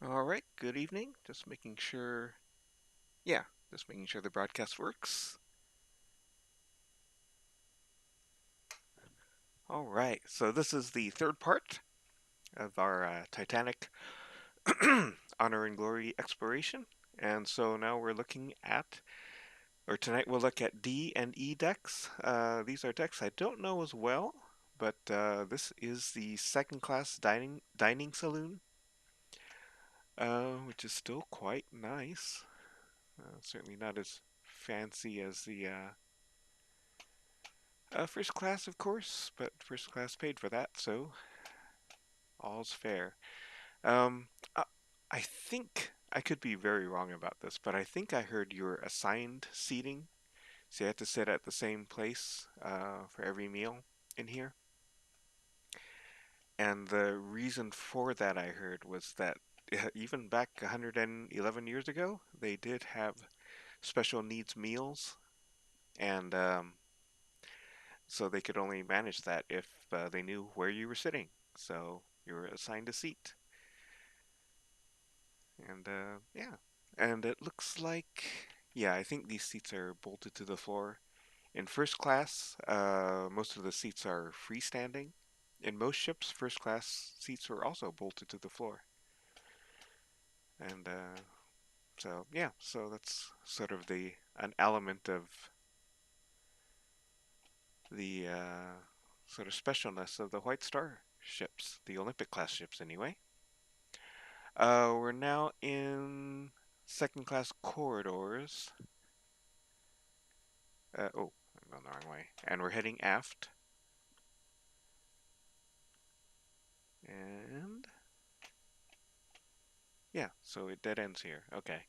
All right, good evening. Yeah, just making sure the broadcast works. All right, so this is the third part of our Titanic Honor and Glory exploration. And so now we're looking at, or tonight we'll look at D and E decks. These are decks I don't know as well, but this is the second class dining saloon, which is still quite nice. Certainly not as fancy as the first class, of course, but first class paid for that, so all's fair. Um, I, I think I could be very wrong about this, but I think I heard you're assigned seating, so you have to sit at the same place for every meal in here. And the reason for that I heard was that even back 111 years ago, they did have special needs meals, and so they could only manage that if they knew where you were sitting. So you were assigned a seat. And yeah. And it looks like, yeah, I think these seats are bolted to the floor. In first class, most of the seats are freestanding. In most ships, first class seats are also bolted to the floor. And so, yeah, so that's sort of the an element of the sort of specialness of the White Star ships, the Olympic class ships, anyway. We're now in second class corridors. Oh, I'm going the wrong way. And we're heading aft. And yeah, so it dead ends here. Okay.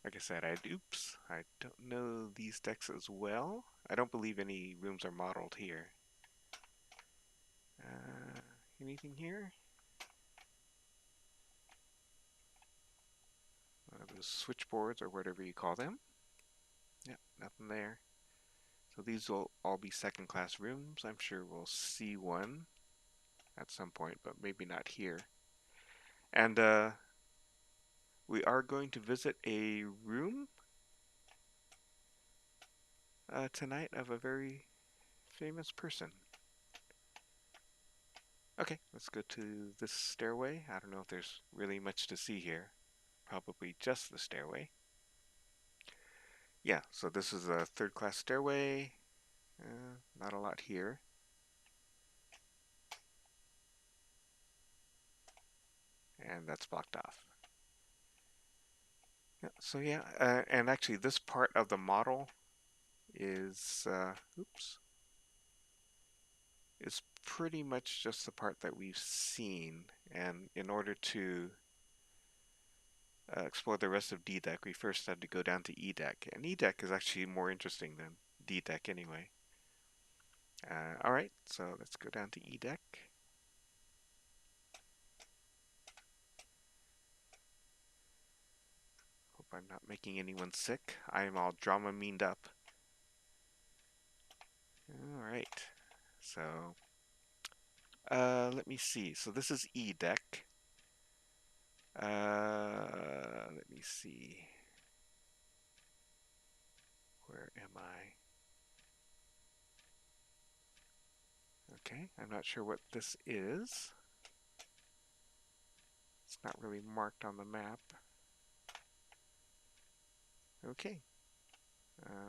Like I said, I don't know these decks as well. I don't believe any rooms are modeled here. Uh, Anything here? One of those switchboards or whatever you call them. Yeah, nothing there. So these will all be second class rooms. I'm sure we'll see one at some point, but maybe not here. And we are going to visit a room tonight of a very famous person. Okay, let's go to this stairway. I don't know if there's really much to see here. Probably just the stairway. Yeah, so this is a third class stairway. Not a lot here. And that's blocked off. Yeah, so yeah, and actually this part of the model is, oops, is pretty much just the part that we've seen. And in order to explore the rest of D deck, we first had to go down to E deck. And E deck is actually more interesting than D deck anyway. All right, so let's go down to E deck. Hope I'm not making anyone sick. I am all Drama-meaned up. All right, so let me see. So this is E deck. Let me see. Where am I? Okay, I'm not sure what this is. It's not really marked on the map. Okay,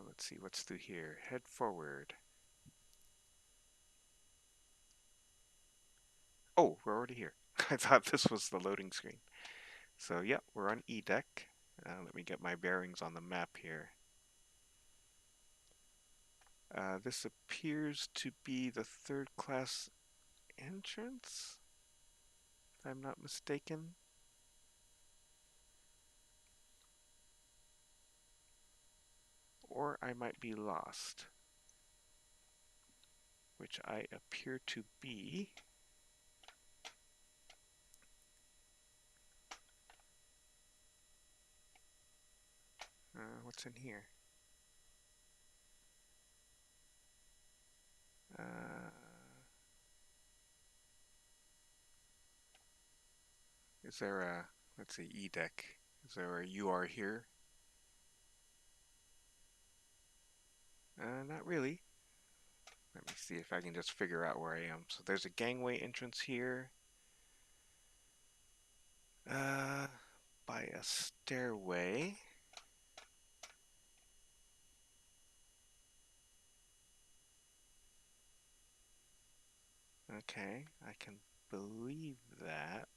let's see what's through here. Head forward. Oh, we're already here. I thought this was the loading screen. So yeah, we're on E deck. Let me get my bearings on the map here. This appears to be the third class entrance, if I'm not mistaken. Or I might be lost, which I appear to be. What's in here? Uh, Is there a, let's see, E deck? Is there a you are here? Not really. Let me see if I can just figure out where I am. So there's a gangway entrance here. Uh, by a stairway. Okay, I can believe that.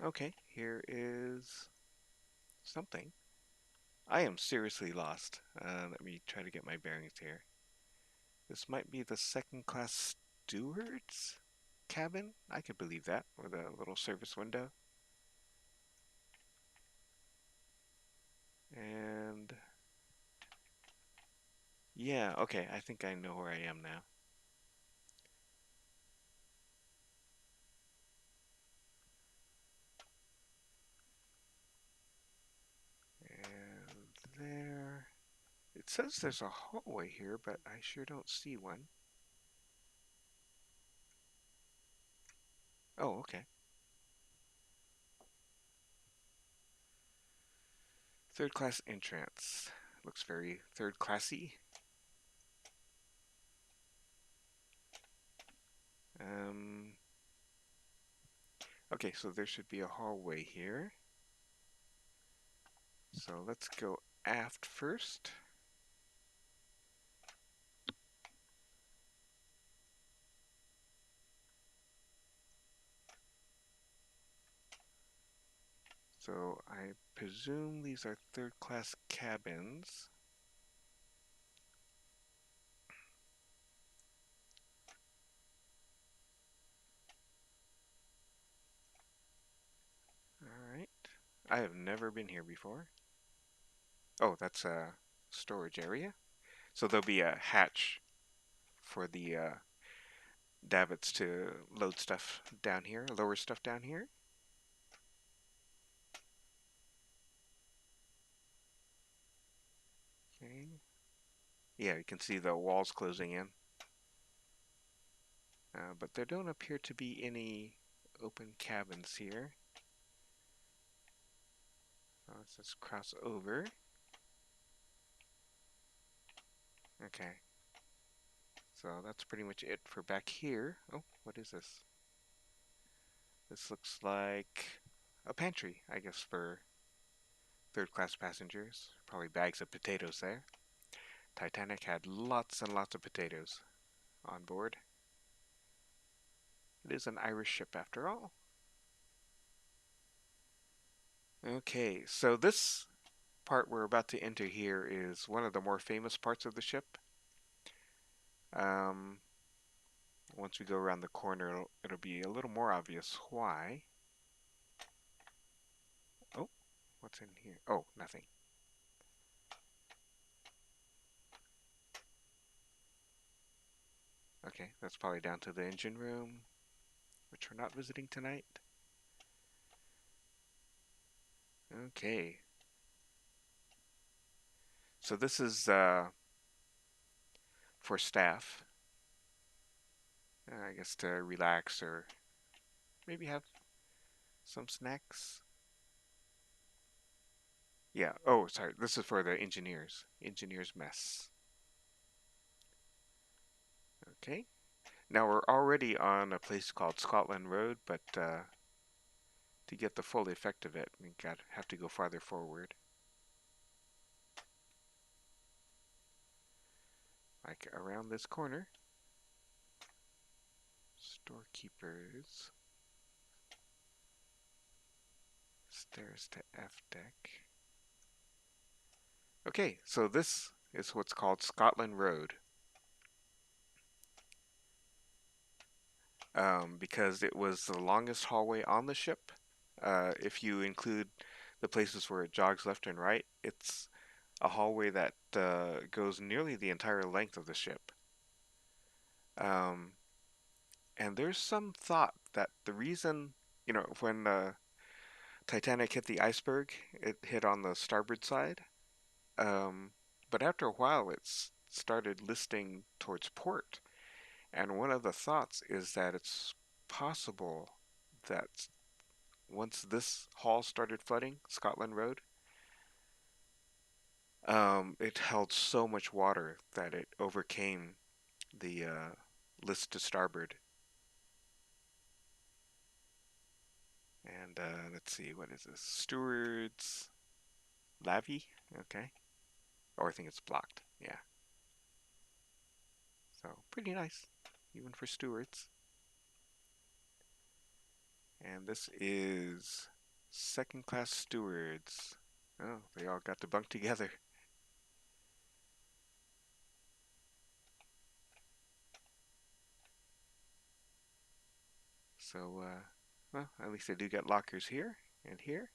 Okay, here is something. I am seriously lost. Let me try to get my bearings here. This might be the second class steward's cabin? I could believe that, with a little service window. And yeah, okay, I think I know where I am now. And there. It says there's a hallway here, but I sure don't see one. Oh, okay. Third class entrance. Looks very third classy. Um, okay, so there should be a hallway here. So let's go aft first. So I presume these are third class cabins. Alright. I have never been here before. Oh, that's a storage area. So there'll be a hatch for the davits to load stuff down here, lower stuff down here. Okay. Yeah, you can see the walls closing in. But there don't appear to be any open cabins here. Let's just cross over. Okay. So that's pretty much it for back here. Oh, what is this? This looks like a pantry, I guess, for third class passengers. Probably bags of potatoes there. Titanic had lots and lots of potatoes on board. It is an Irish ship after all. Okay, so this part we're about to enter here is one of the more famous parts of the ship. Um, once we go around the corner, it'll be a little more obvious why. Oh, what's in here? Oh, nothing. Okay, that's probably down to the engine room, which we're not visiting tonight. Okay, so this is for staff, I guess to relax or maybe have some snacks. Yeah, oh, sorry, this is for the engineers. Engineers mess. Okay, now we're already on a place called Scotland Road, but to get the full effect of it, we have to go farther forward. Like around this corner. Storekeepers. Stairs to F deck. Okay, so this is what's called Scotland Road. Because it was the longest hallway on the ship. If you include the places where it jogs left and right, it's a hallway that goes nearly the entire length of the ship. Um, and there's some thought that the reason, when Titanic hit the iceberg. It hit on the starboard side. Um, but after a while, started listing towards port. And one of the thoughts is that it's possible that once this hall started flooding, Scotland Road, it held so much water that it overcame the list to starboard. And let's see, what is this? Stewards Lavy? Okay. Or I think it's blocked. Yeah. So pretty nice, even for stewards. And this is second class stewards. Oh, they all got to bunk together. So, well, at least they do get lockers here and here.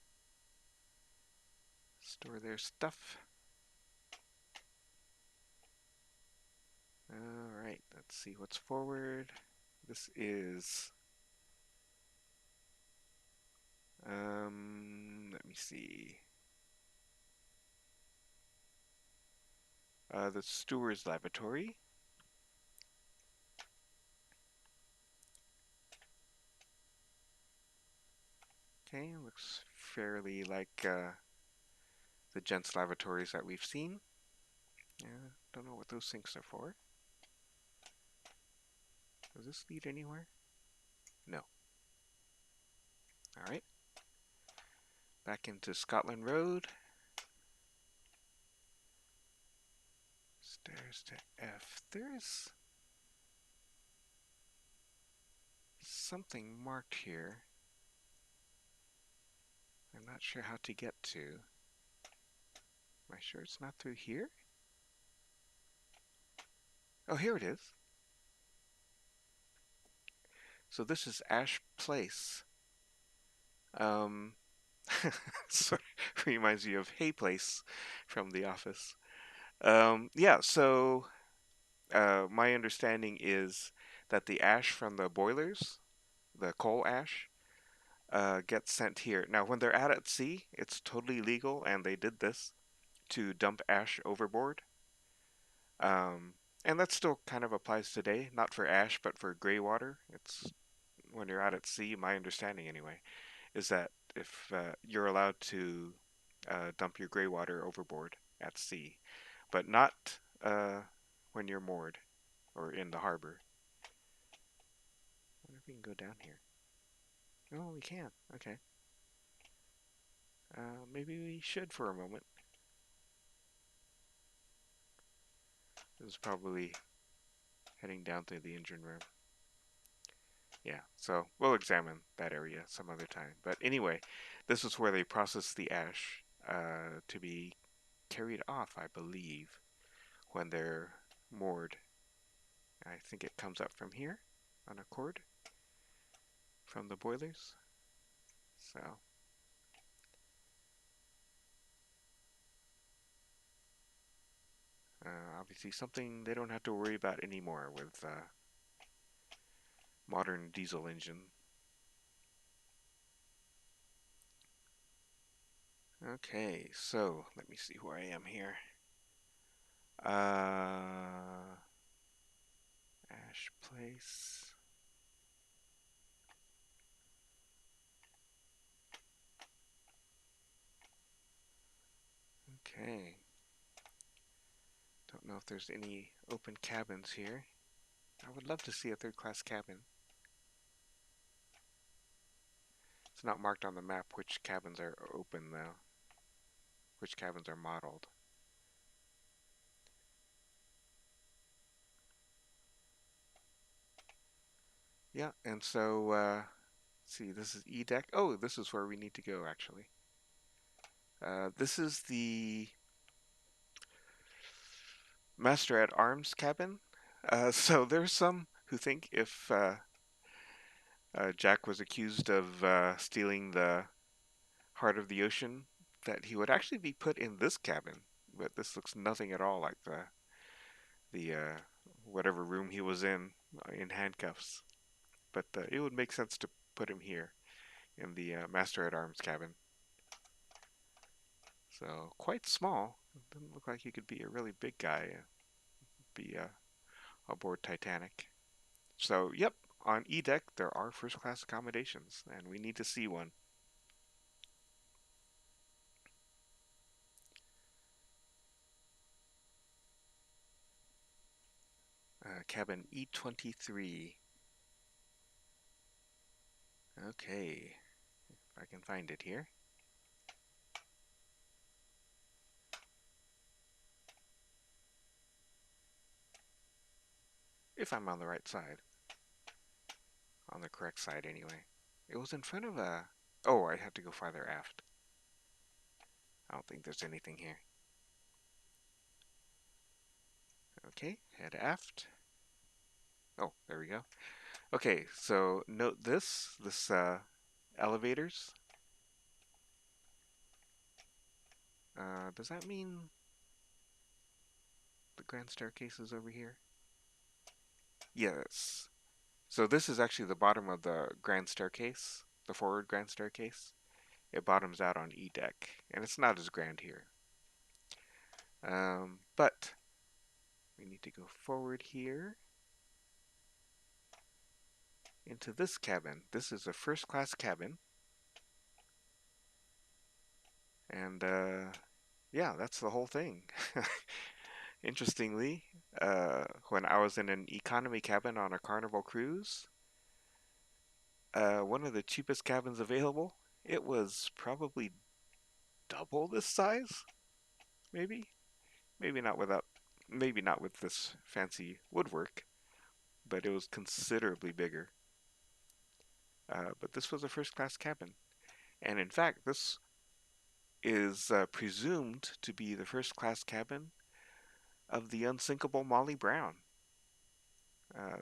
Store their stuff. Alright, let's see what's forward. This is, let me see. The steward's lavatory. Okay, looks fairly like the gents' lavatories that we've seen. Yeah, don't know what those sinks are for. Does this lead anywhere? No. Alright, back into Scotland Road. Stairs to F. There's something marked here. I'm not sure how to get to. Am I sure it's not through here? Oh, here it is. So this is Ash Place. Um, sort of reminds you of Hay Place from The Office. Yeah, so my understanding is that the ash from the boilers, the coal ash, gets sent here. Now, when they're out at sea, it's totally legal, and they did this to dump ash overboard. Um, and that still kind of applies today, not for ash, but for gray water. It's when you're out at sea, my understanding anyway, is that if you're allowed to dump your gray water overboard at sea, but not when you're moored or in the harbor. I wonder if we can go down here. Oh, we can. Okay. Maybe we should for a moment. This is probably heading down through the engine room. Yeah, so we'll examine that area some other time. But anyway, this is where they process the ash to be carried off, I believe, when they're moored. I think it comes up from here on a cord from the boilers. So, obviously something they don't have to worry about anymore with modern diesel engine. Okay, so let me see where I am here. Ash Place. Okay. Don't know if there's any open cabins here. I would love to see a third class cabin. It's not marked on the map which cabins are open though. Which cabins are modeled. Yeah, and so see, this is E deck. Oh, this is where we need to go actually. This is the Master at Arms cabin. So there's some who think if Jack was accused of stealing the heart of the ocean, that he would actually be put in this cabin. But this looks nothing at all like the whatever room he was in handcuffs. But it would make sense to put him here, in the Master at Arms cabin. So quite small. Doesn't look like he could be a really big guy. Be aboard Titanic. So yep, on E deck there are first class accommodations, and we need to see one. Cabin E23. Okay, if I can find it here. If I'm on the right side. On the correct side, anyway. It was in front of a... Oh, I had to go farther aft. I don't think there's anything here. Okay, head aft. Oh, there we go. Okay, so note this elevators. Does that mean the grand staircase is over here? Yes. So this is actually the bottom of the grand staircase, the forward grand staircase. It bottoms out on E deck, and it's not as grand here. But we need to go forward here into this cabin. This is a first class cabin, and yeah, that's the whole thing. Interestingly, when I was in an economy cabin on a Carnival cruise, one of the cheapest cabins available, it was probably double this size, maybe. Maybe not without, maybe not with this fancy woodwork, but it was considerably bigger. But this was a first class cabin. And in fact, this is presumed to be the first class cabin of the unsinkable Molly Brown. Uh,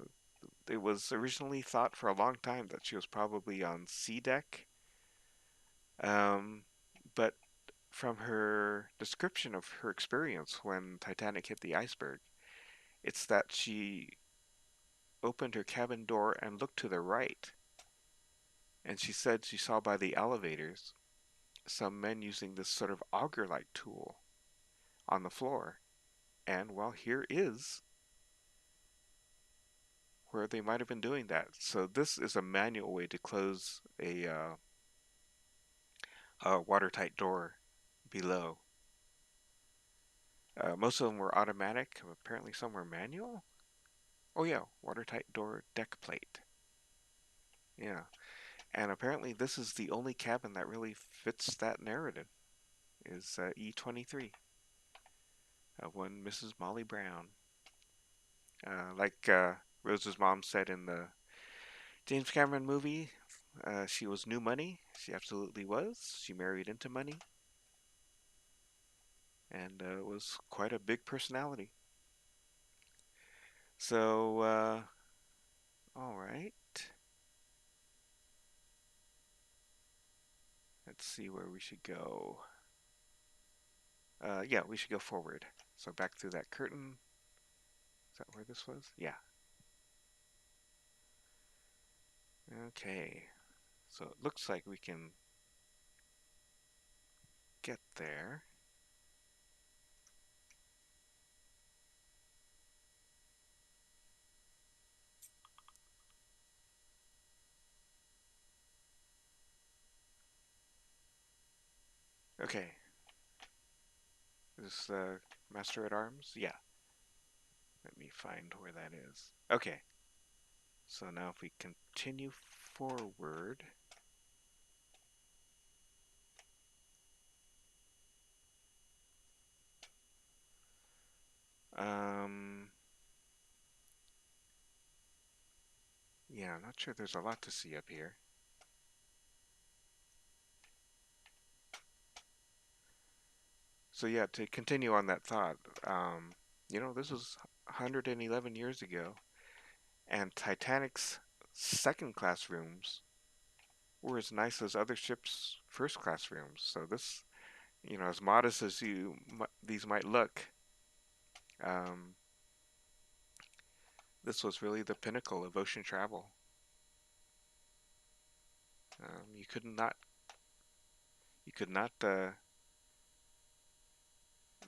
it was originally thought for a long time that she was probably on C deck, um, but from her description of her experience when Titanic hit the iceberg, it's that she opened her cabin door and looked to the right, and she said she saw by the elevators some men using this sort of auger-like tool on the floor. And well, here is where they might have been doing that. So this is a manual way to close a watertight door below. Most of them were automatic. Apparently, some were manual. Oh yeah, watertight door deck plate. Yeah, and apparently this is the only cabin that really fits that narrative. Is E23 of one Mrs. Molly Brown. Like Rose's mom said in the James Cameron movie, she was new money. She absolutely was. She married into money, and was quite a big personality. So, all right. Let's see where we should go. Yeah, we should go forward. So back through that curtain. Is that where this was? Yeah. Okay. So it looks like we can get there. Okay. Is this the Master at Arms? Yeah. Let me find where that is. Okay. So now if we continue forward. Um, yeah, I'm not sure there's a lot to see up here. So yeah, to continue on that thought, this was 111 years ago, and Titanic's second class rooms were as nice as other ships' first class rooms. So this, as modest as these might look, um, this was really the pinnacle of ocean travel. You could not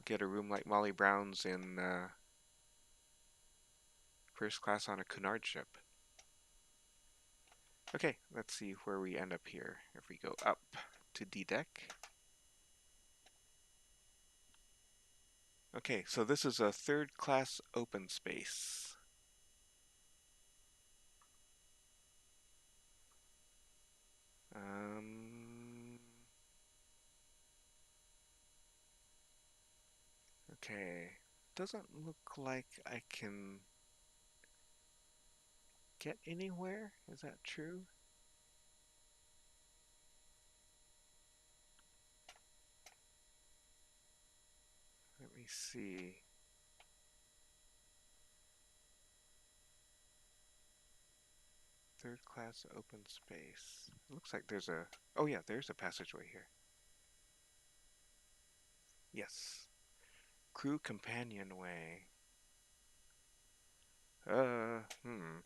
get a room like Molly Brown's in first class on a Cunard ship. Okay, let's see where we end up here. If we go up to D deck. Okay, so this is a third class open space. Um, okay, doesn't look like I can get anywhere. Is that true? Let me see. Third class open space. It looks like there's a. Oh, yeah, there's a passageway here. Yes. Crew companionway. Hmm.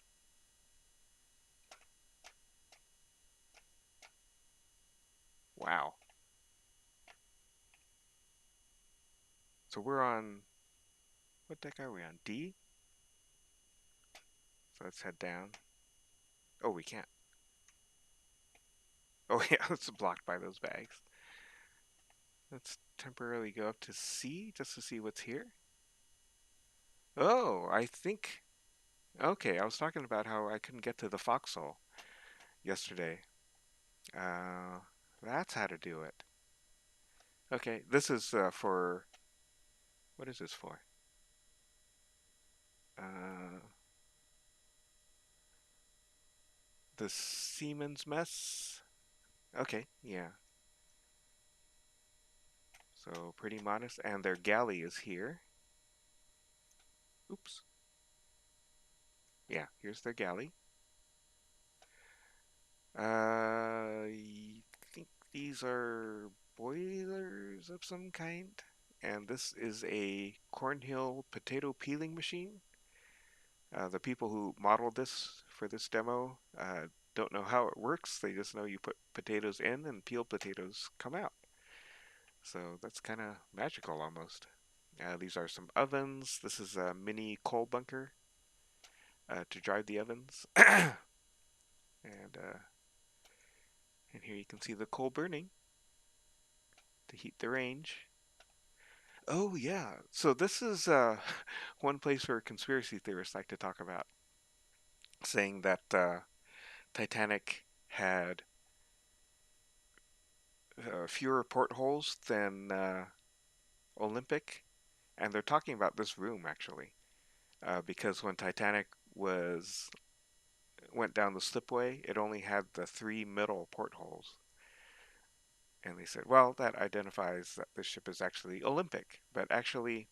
Wow. So we're on. What deck are we on? D? So let's head down. Oh, we can't. Oh, yeah, it's blocked by those bags. Let's temporarily go up to C just to see what's here. Oh, I think. Okay, I was talking about how I couldn't get to the foxhole yesterday. Uh, that's how to do it. Okay, this is for. What is this for? Uh, the Seaman's Mess. Okay, yeah. So pretty modest. And their galley is here. Oops. Yeah, here's their galley. I think these are boilers of some kind. And this is a Cornhill potato peeling machine. The people who modeled this for this demo don't know how it works. They just know you put potatoes in and peeled potatoes come out. So that's kind of magical almost. These are some ovens. This is a mini coal bunker to drive the ovens. and and here you can see the coal burning to heat the range. Oh yeah, so this is one place where conspiracy theorists like to talk about, saying that Titanic had fewer portholes than Olympic, and they're talking about this room actually, because when Titanic was went down the slipway, it only had the three middle portholes. And they said, well, that identifies that this ship is actually Olympic. But actually,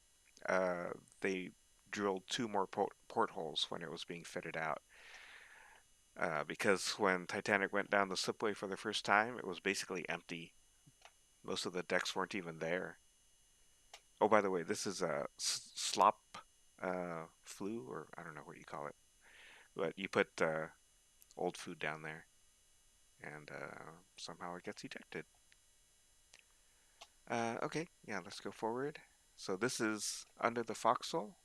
uh, they drilled two more portholes when it was being fitted out. Because when Titanic went down the slipway for the first time, it was basically empty. Most of the decks weren't even there. Oh, by the way, this is a slop flue, or I don't know what you call it. But you put old food down there, and somehow it gets ejected. Okay, yeah, let's go forward. So this is under the foxhole.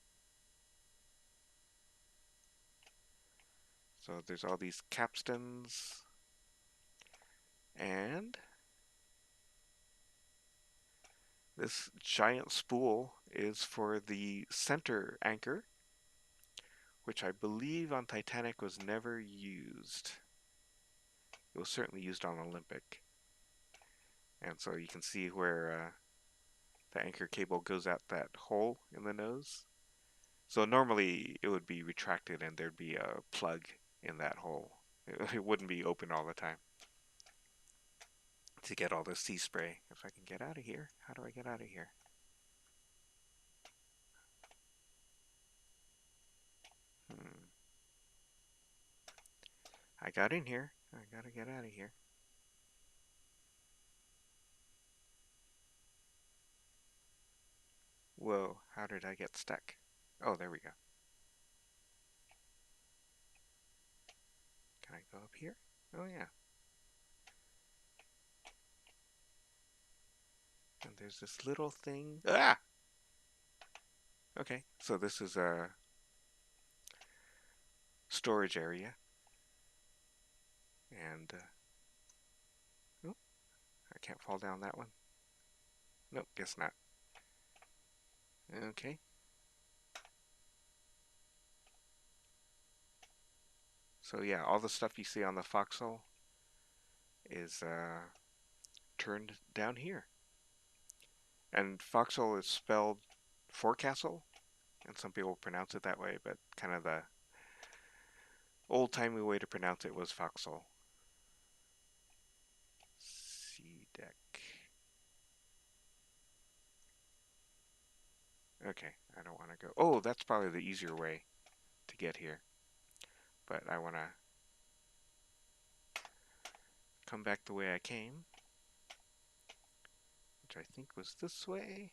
So there's all these capstans. And this giant spool is for the center anchor, which I believe on Titanic was never used. It was certainly used on Olympic. And so you can see where the anchor cable goes out that hole in the nose. So normally it would be retracted and there'd be a plug in that hole. It wouldn't be open all the time to get all this sea spray. If I can get out of here, how do I get out of here? Hmm. I got in here. I gotta get out of here. Whoa, how did I get stuck? Oh, there we go. Can I go up here? Oh, yeah. And there's this little thing. Ah! Okay, so this is a storage area. And, oh, I can't fall down that one. Nope, guess not. Okay. So yeah, all the stuff you see on the foxhole is turned down here. And foxhole is spelled forecastle, and some people pronounce it that way, but kind of the old-timey way to pronounce it was foxhole. Sea deck. Okay, I don't want to go. Oh, that's probably the easier way to get here. But I want to come back the way I came, which I think was this way.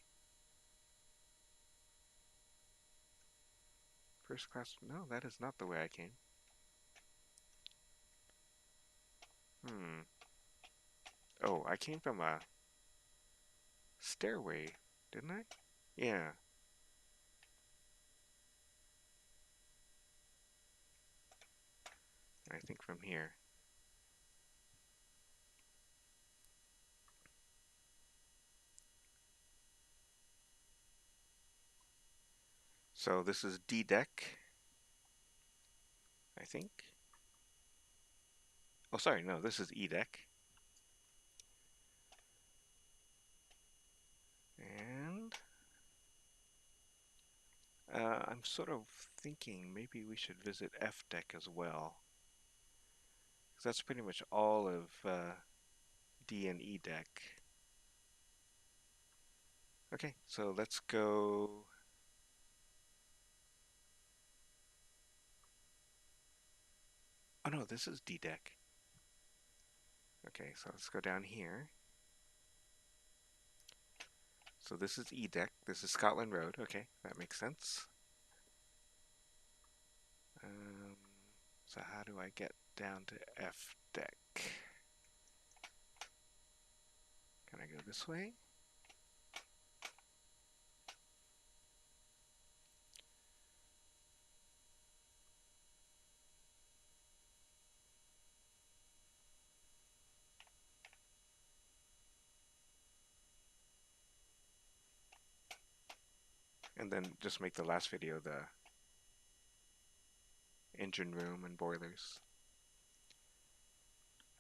First class. No, that is not the way I came. Hmm. Oh, I came from a stairway, didn't I? Yeah. I think from here. So this is D deck, I think. Oh, sorry, no, this is E deck. And I'm sort of thinking maybe we should visit F deck as well. Because that's pretty much all of D and E deck. Okay, so let's go. Oh no, this is D deck. Okay, so let's go down here. So this is E deck. This is Scotland Road. Okay, that makes sense. Um, so how do I get down to F deck? Can I go this way? And then just make the last video the engine room and boilers.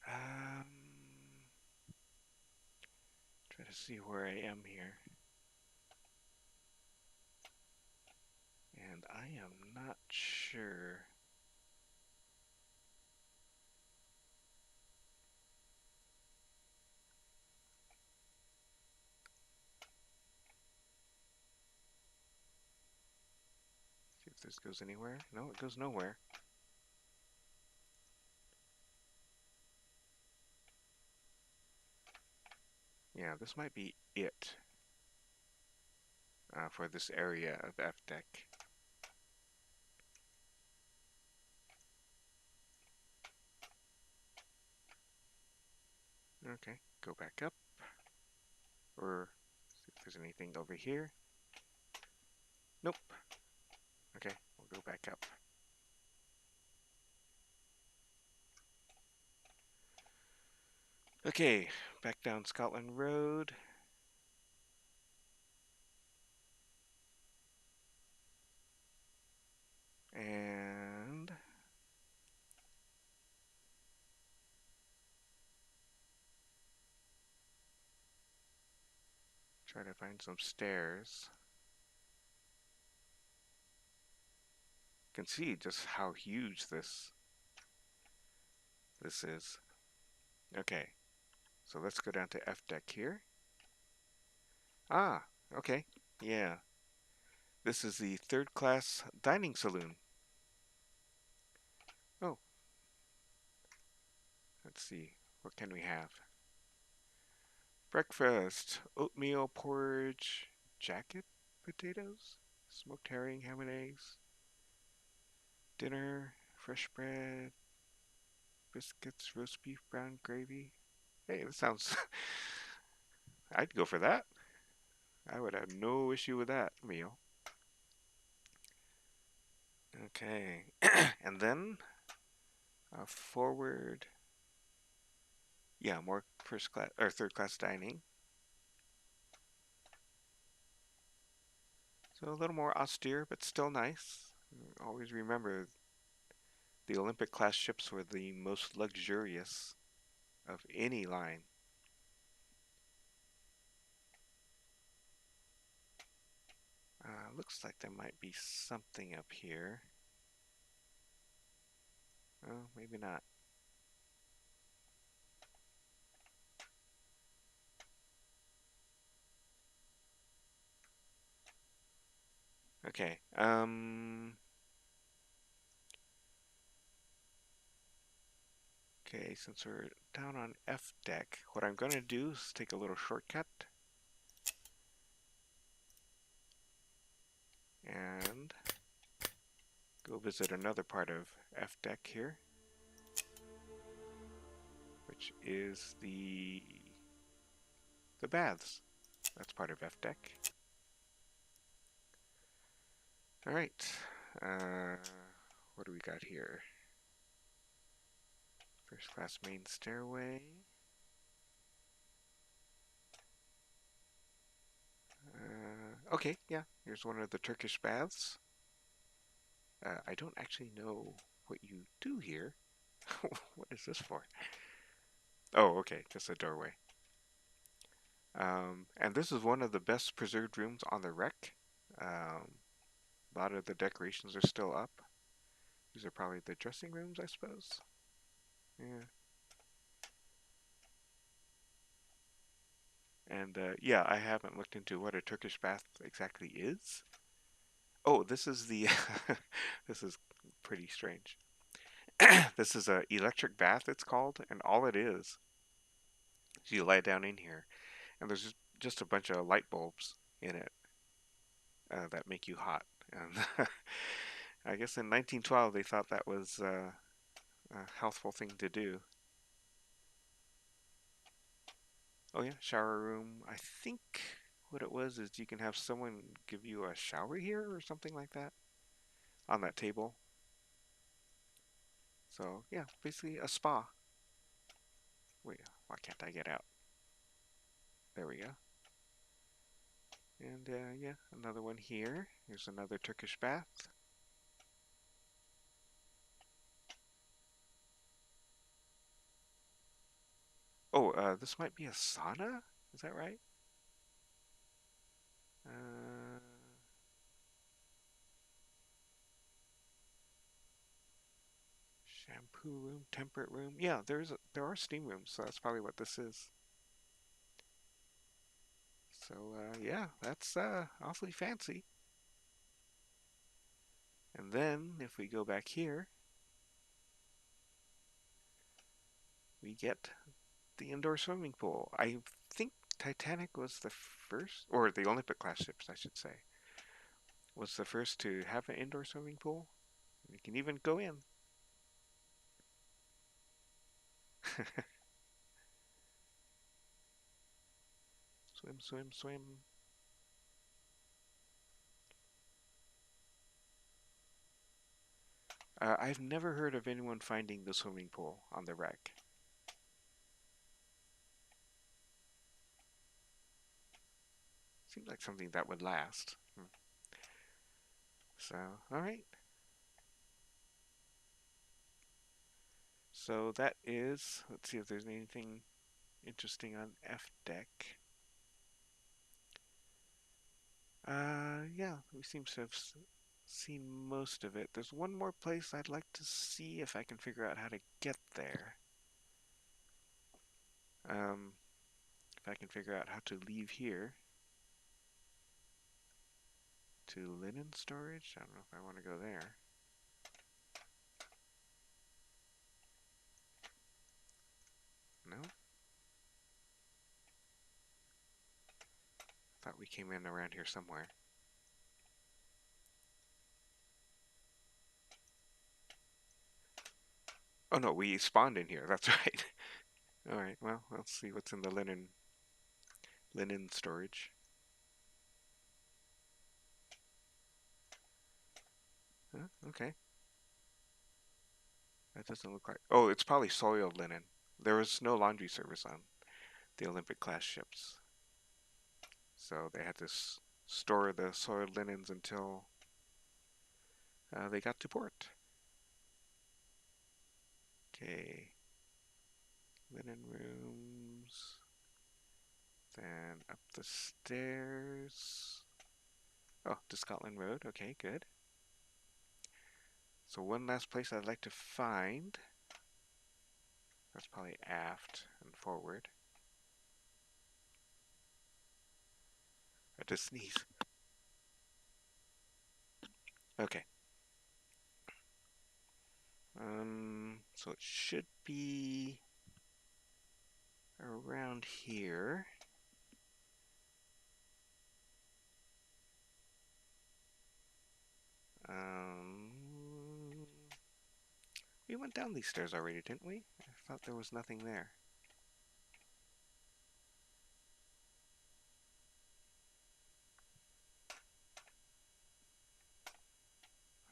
Um, try to see where I am here. And I am not sure. See if this goes anywhere. No, it goes nowhere. Yeah, this might be it for this area of F deck. Okay, go back up. Or see if there's anything over here. Nope. Okay, we'll go back up. Okay, back down Scotland Road. And try to find some stairs. You can see just how huge this is. Okay, so let's go down to F deck here. Ah, okay, yeah. This is the third class dining saloon. Oh, let's see, what can we have? Breakfast, oatmeal porridge, jacket potatoes, smoked herring, ham and eggs. Dinner, fresh bread, biscuits, roast beef, brown gravy. Hey, that sounds. I'd go for that. I would have no issue with that meal. Okay, and then forward. Yeah, more first class or third class dining. So a little more austere, but still nice. Always remember the Olympic class ships were the most luxurious of any line. Looks like there might be something up here. Oh, maybe not. Okay. Okay, since we're down on F deck, what I'm going to do is take a little shortcut and go visit another part of F deck here, which is the baths. That's part of F deck. All right. Uh, what do we got here? First class main stairway. Okay, yeah. Here's one of the Turkish baths. I don't actually know what you do here. What is this for? Oh, okay, just a doorway. And this is one of the best preserved rooms on the wreck. A lot of the decorations are still up. These are probably the dressing rooms, I suppose. Yeah. And yeah, I haven't looked into what a Turkish bath exactly is. Oh, this is the. This is pretty strange. This is a electric bath, it's called, and all it is you lie down in here, and there's just a bunch of light bulbs in it that make you hot. And I guess in 1912 they thought that was a healthful thing to do. Oh yeah, shower room. I think what it was is you can have someone give you a shower here or something like that on that table. So yeah, basically a spa. Wait, why can't I get out? There we go. And yeah, another one here. Here's another Turkish bath. Oh, this might be a sauna? Is that right? Uh, shampoo room, temperate room. Yeah, there are steam rooms, so that's probably what this is. So yeah, that's awfully fancy. And then if we go back here, we get the indoor swimming pool. I think Titanic was the first, or the Olympic class ships, I should say, was the first to have an indoor swimming pool. You can even go in. Swim, swim, swim. I've never heard of anyone finding the swimming pool on the wreck. Seems like something that would last. So, all right. So that is, let's see if there's anything interesting on F deck. Yeah, we seem to have seen most of it. There's one more place I'd like to see if I can figure out how to get there. Um, if I can figure out how to leave here to linen storage. I don't know if I want to go there. No? Thought we came in around here somewhere. Oh no, we spawned in here. That's right. All right. Well, let's see what's in the linen storage. Okay. That doesn't look like. Oh, it's probably soiled linen. There was no laundry service on the Olympic class ships, so they had to store the soiled linens until they got to port. Okay. Linen rooms. Then up the stairs. Oh, to Scotland Road. Okay, good. So one last place I'd like to find. That's probably aft and forward. I just sneeze. Okay. So it should be around here. Um, we went down these stairs already, didn't we? I thought there was nothing there.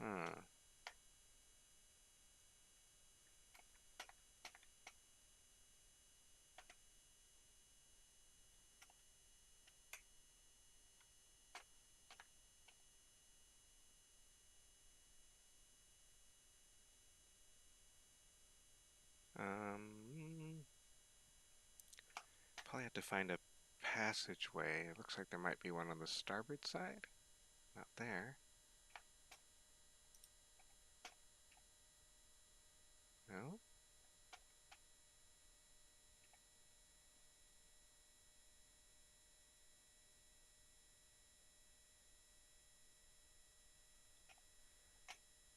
Huh. Um, Probably have to find a passageway. It looks like there might be one on the starboard side. Not there. No?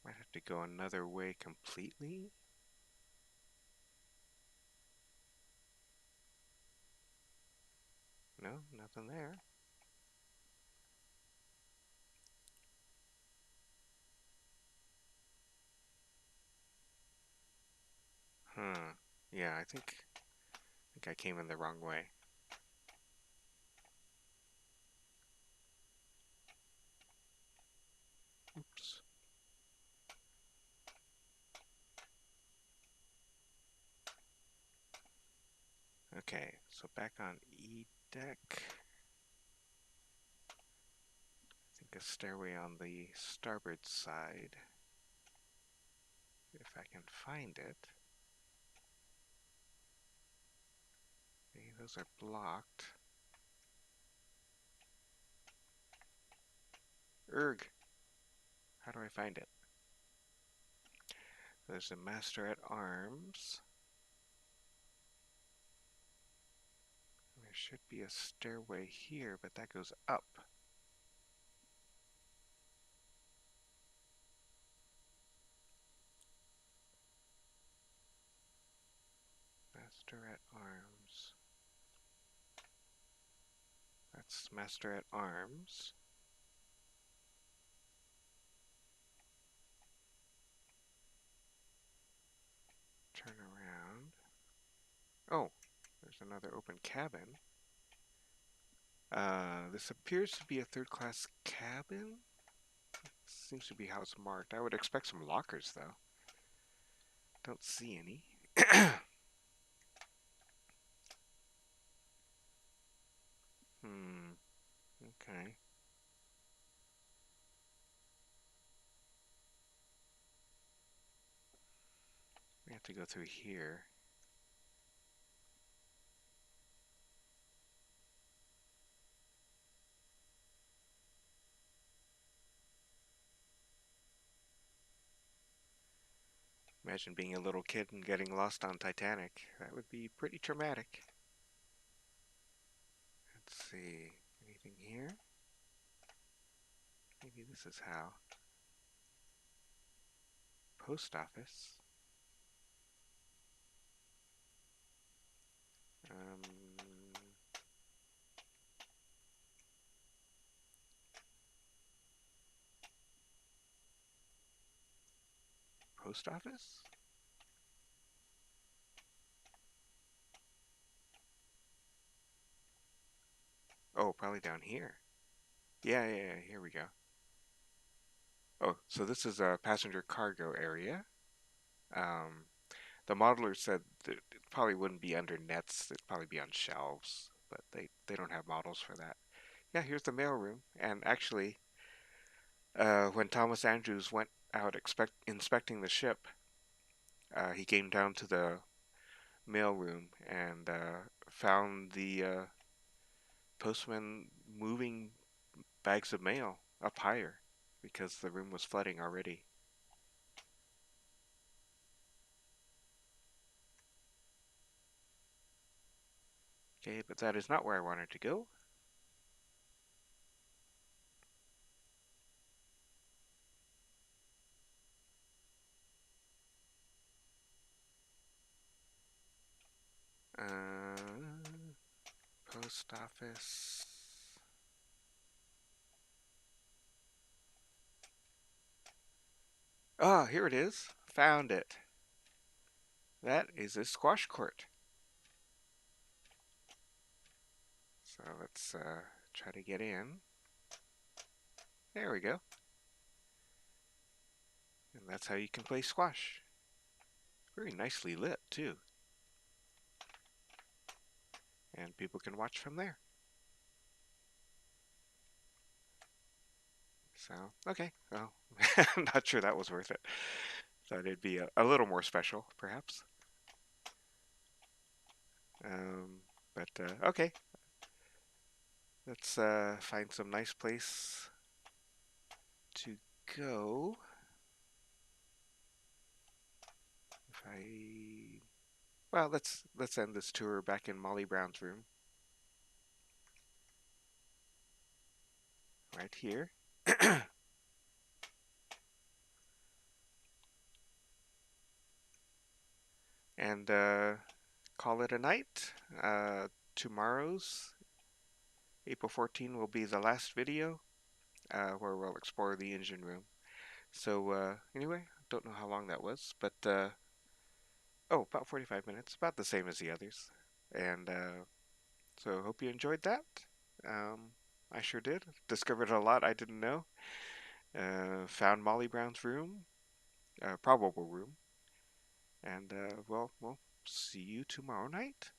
Might have to go another way completely. No, nothing there. Huh. Yeah, I think I came in the wrong way. Oops. Okay, so back on E deck. I think a stairway on the starboard side. If I can find it. Okay, those are blocked. Erg! How do I find it? There's a master at arms. There should be a stairway here, but that goes up. Master at arms. That's master at arms. Turn around. Oh, there's another open cabin. This appears to be a third class cabin. Seems to be how it's marked. I would expect some lockers though. Don't see any. Hmm. Okay. We have to go through here. Imagine being a little kid and getting lost on Titanic. That would be pretty traumatic. Let's see. Anything here? Maybe this is how. Post office. Um, Post office? Oh, probably down here. Yeah, here we go. Oh, so this is a passenger cargo area. Um, the modeler said that it probably wouldn't be under nets. It'd probably be on shelves, but they don't have models for that. Yeah, here's the mail room. And actually, when Thomas Andrews went out inspecting the ship, he came down to the mail room and found the postman moving bags of mail up higher because the room was flooding already. Okay, but that is not where I wanted to go. Uh, Post office. Ah, here it is. Found it. That is a squash court. So let's try to get in. There we go. And that's how you can play squash. Very nicely lit, too. And people can watch from there. So, okay. Well, I'm not sure that was worth it. Thought it'd be a little more special, perhaps. Um, but okay. Let's find some nice place to go. If I Well, let's end this tour back in Molly Brown's room, right here, and call it a night. Tomorrow's April 14 will be the last video where we'll explore the engine room. So anyway, don't know how long that was, but oh, about 45 minutes, about the same as the others. And so hope you enjoyed that. Um, I sure did. Discovered a lot I didn't know. Found Molly Brown's room, probable room, and well, we'll see you tomorrow night.